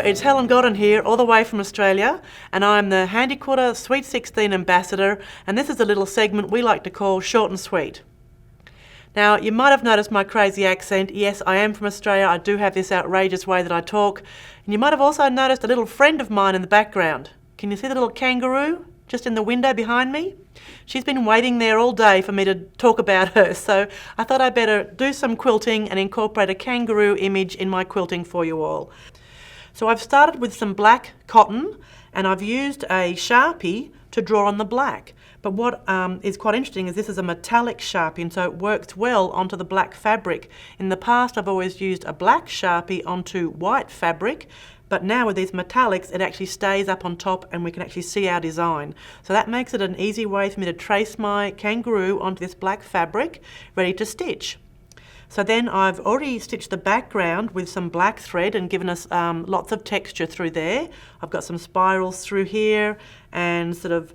it's Helen Godden here, all the way from Australia, and I'm the Handi Quilter Sweet 16 Ambassador, and this is a little segment we like to call Short and Sweet. Now, you might have noticed my crazy accent. Yes, I am from Australia. I do have this outrageous way that I talk. And you might have also noticed a little friend of mine in the background. Can you see the little kangaroo just in the window behind me? She's been waiting there all day for me to talk about her, so I thought I'd better do some quilting and incorporate a kangaroo image in my quilting for you all. So I've started with some black cotton and I've used a Sharpie to draw on the black. But what is quite interesting is this is a metallic Sharpie, and so it works well onto the black fabric. In the past I've always used a black Sharpie onto white fabric, but now with these metallics it actually stays up on top and we can actually see our design. So that makes it an easy way for me to trace my kangaroo onto this black fabric, ready to stitch. So then I've already stitched the background with some black thread and given us lots of texture through there. I've got some spirals through here and sort of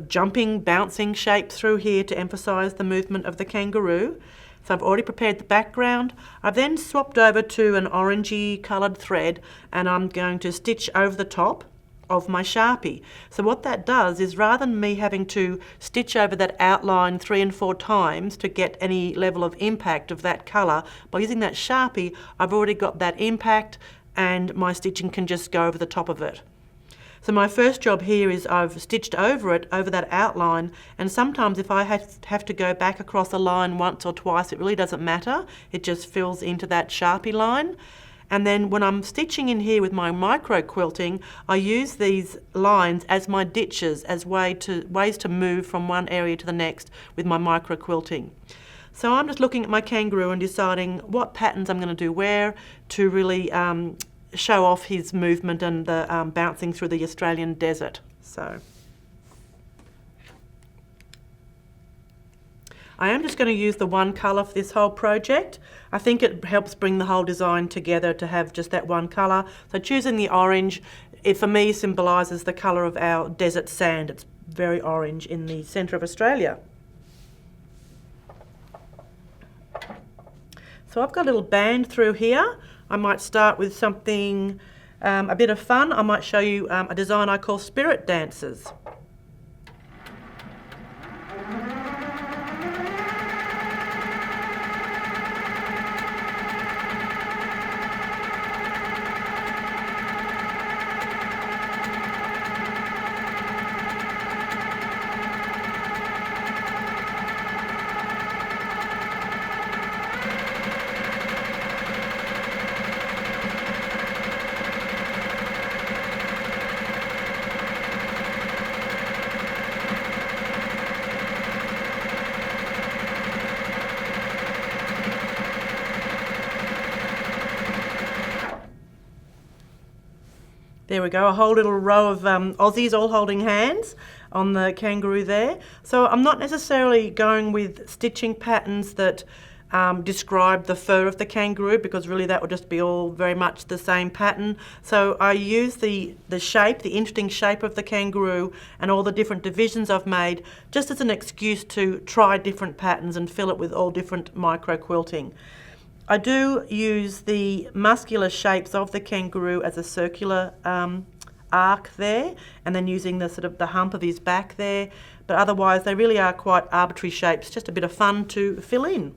jumping, bouncing shapes through here to emphasise the movement of the kangaroo. So I've already prepared the background. I've then swapped over to an orangey coloured thread and I'm going to stitch over the top of my Sharpie. So what that does is, rather than me having to stitch over that outline 3 and 4 times to get any level of impact of that colour, by using that Sharpie I've already got that impact and my stitching can just go over the top of it. So my first job here is I've stitched over it, over that outline, and sometimes if I have to go back across a line once or twice, it really doesn't matter. It just fills into that Sharpie line. And then when I'm stitching in here with my micro quilting, I use these lines as my ditches, as ways to move from one area to the next with my micro quilting. So I'm just looking at my kangaroo and deciding what patterns I'm going to do where to really show off his movement and the bouncing through the Australian desert. So I am just going to use the one colour for this whole project. I think it helps bring the whole design together to have just that one colour. So choosing the orange, it for me symbolises the colour of our desert sand. It's very orange in the centre of Australia. So I've got a little band through here. I might start with something a bit of fun. I might show you a design I call Spirit Dancers. There we go, a whole little row of Aussies all holding hands on the kangaroo there. So I'm not necessarily going with stitching patterns that describe the fur of the kangaroo, because really that would just be all very much the same pattern. So I use the shape, the interesting shape of the kangaroo and all the different divisions I've made just as an excuse to try different patterns and fill it with all different micro quilting. I do use the muscular shapes of the kangaroo as a circular arc there, and then using the sort of the hump of his back there, but otherwise they really are quite arbitrary shapes, just a bit of fun to fill in.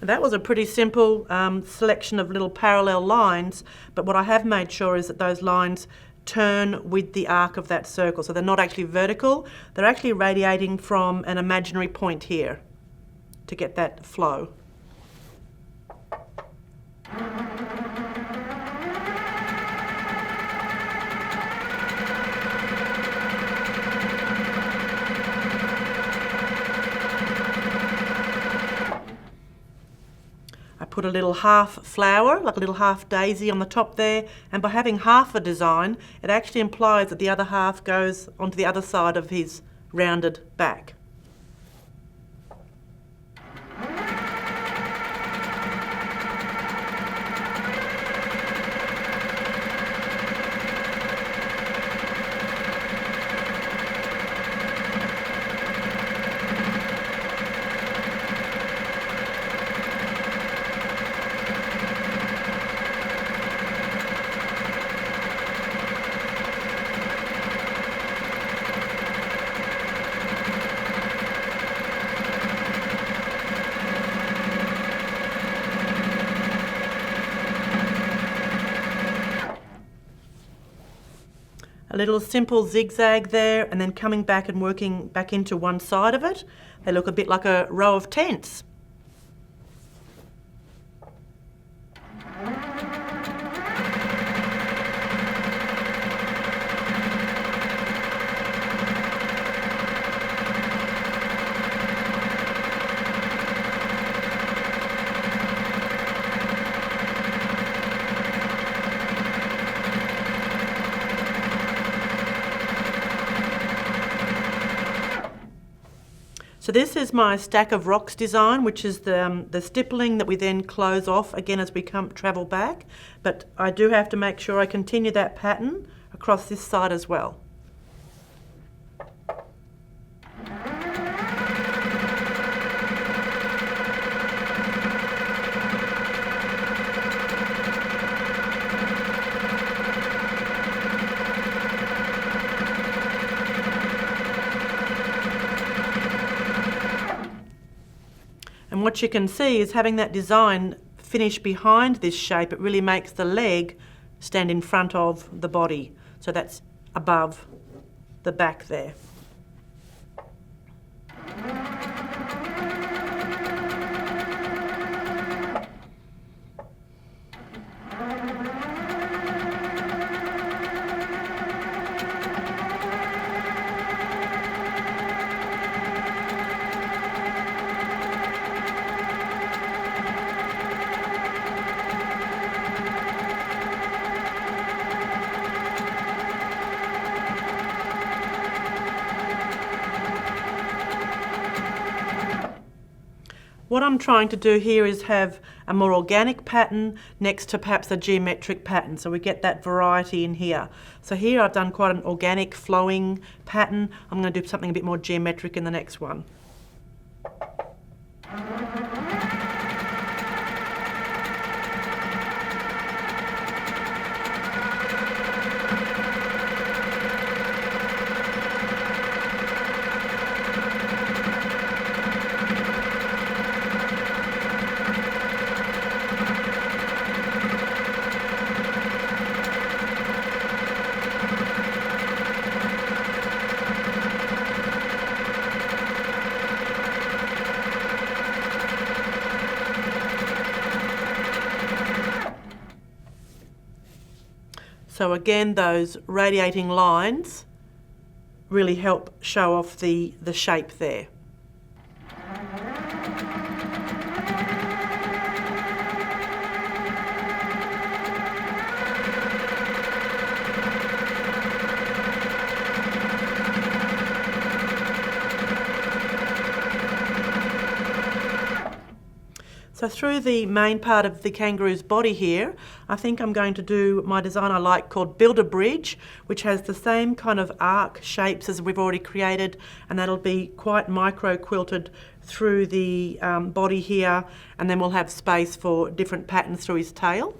That was a pretty simple selection of little parallel lines, but what I have made sure is that those lines turn with the arc of that circle. So they're not actually vertical, they're actually radiating from an imaginary point here to get that flow. Put a little half flower, like a little half daisy on the top there, and by having half a design, it actually implies that the other half goes onto the other side of his rounded back. A little simple zigzag there, and then coming back and working back into one side of it. They look a bit like a row of tents. So this is my stack of rocks design, which is the stippling that we then close off again as we travel back. But I do have to make sure I continue that pattern across this side as well. And what you can see is having that design finish behind this shape, it really makes the leg stand in front of the body. So that's above the back there. What I'm trying to do here is have a more organic pattern next to perhaps a geometric pattern, so we get that variety in here. So here I've done quite an organic flowing pattern. I'm going to do something a bit more geometric in the next one. So again, those radiating lines really help show off the shape there. So through the main part of the kangaroo's body here, I think I'm going to do my design I like called Build a Bridge, which has the same kind of arc shapes as we've already created, and that'll be quite micro quilted through the body here, and then we'll have space for different patterns through his tail.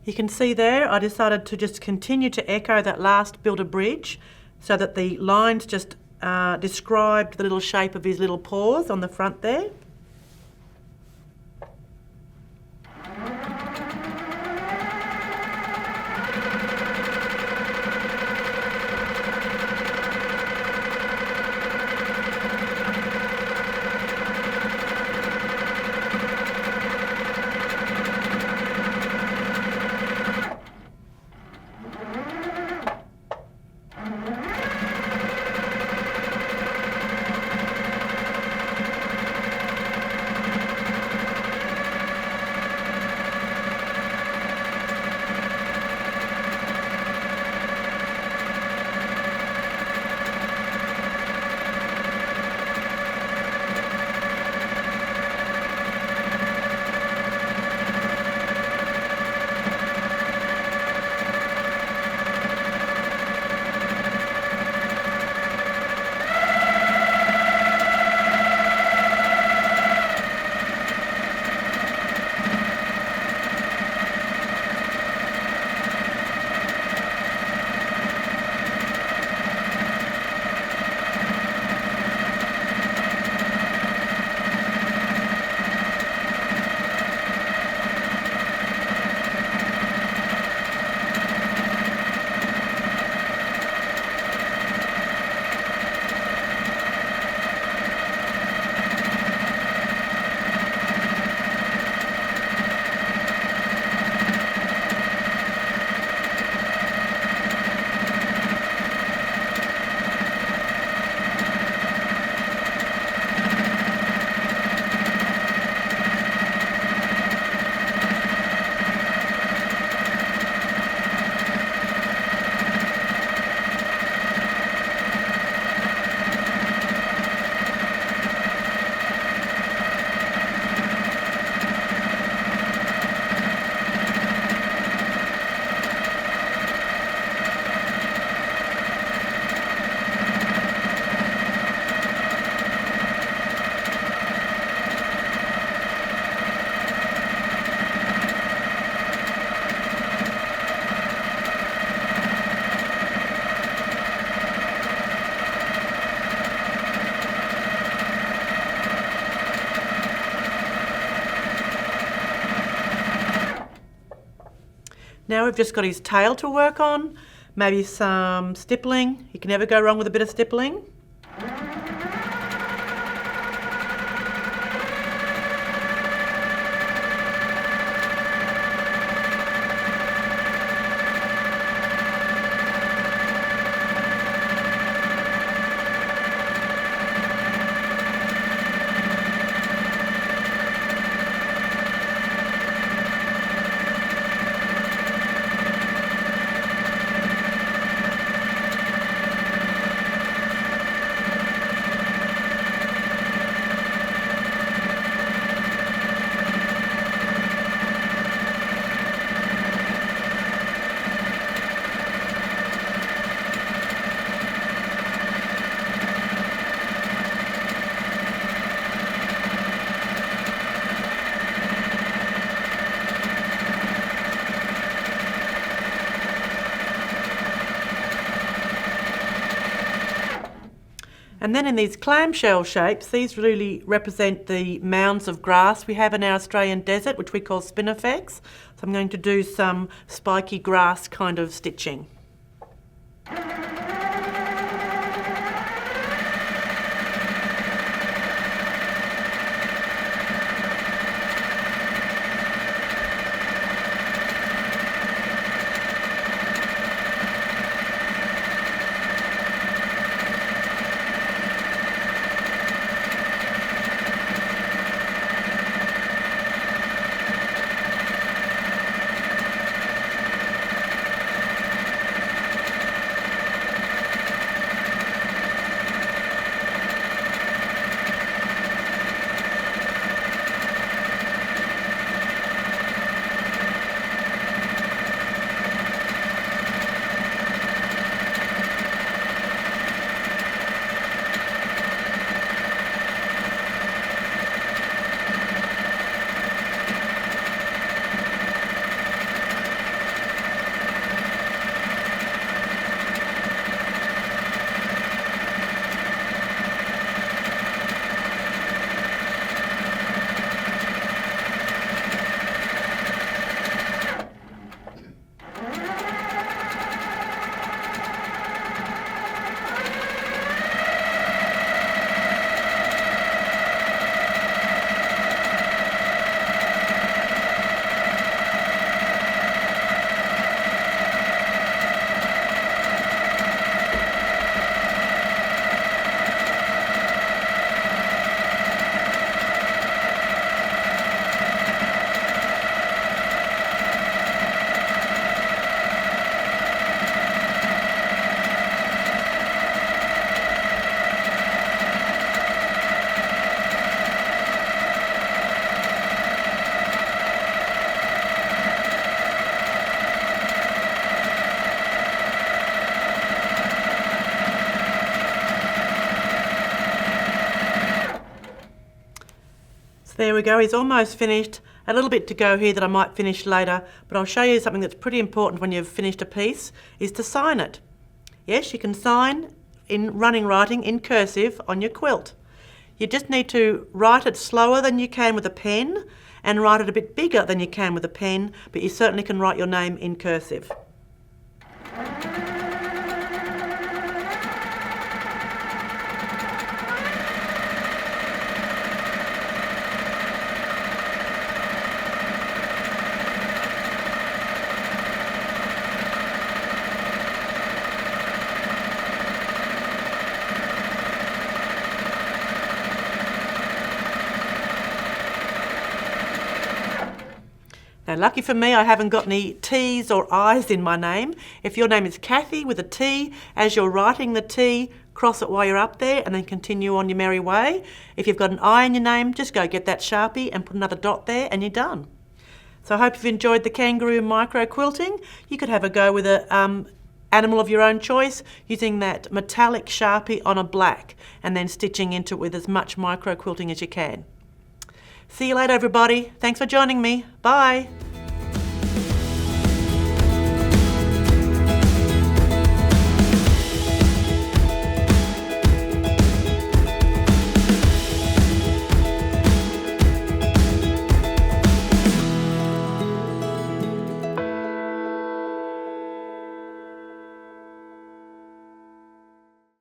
You can see there I decided to just continue to echo that last build a bridge so that the lines just described the little shape of his little paws on the front there. Now we've just got his tail to work on, maybe some stippling. You can never go wrong with a bit of stippling. And then in these clamshell shapes, these really represent the mounds of grass we have in our Australian desert, which we call spinifex. So I'm going to do some spiky grass kind of stitching. There we go, he's almost finished. A little bit to go here that I might finish later, but I'll show you something that's pretty important when you've finished a piece, is to sign it. Yes, you can sign in running writing in cursive on your quilt. You just need to write it slower than you can with a pen and write it a bit bigger than you can with a pen, but you certainly can write your name in cursive. Now, lucky for me, I haven't got any T's or I's in my name. If your name is Kathy with a T, as you're writing the T, cross it while you're up there and then continue on your merry way. If you've got an I in your name, just go get that Sharpie and put another dot there and you're done. So I hope you've enjoyed the kangaroo micro quilting. You could have a go with an animal of your own choice using that metallic Sharpie on a black and then stitching into it with as much micro quilting as you can. See you later, everybody. Thanks for joining me. Bye.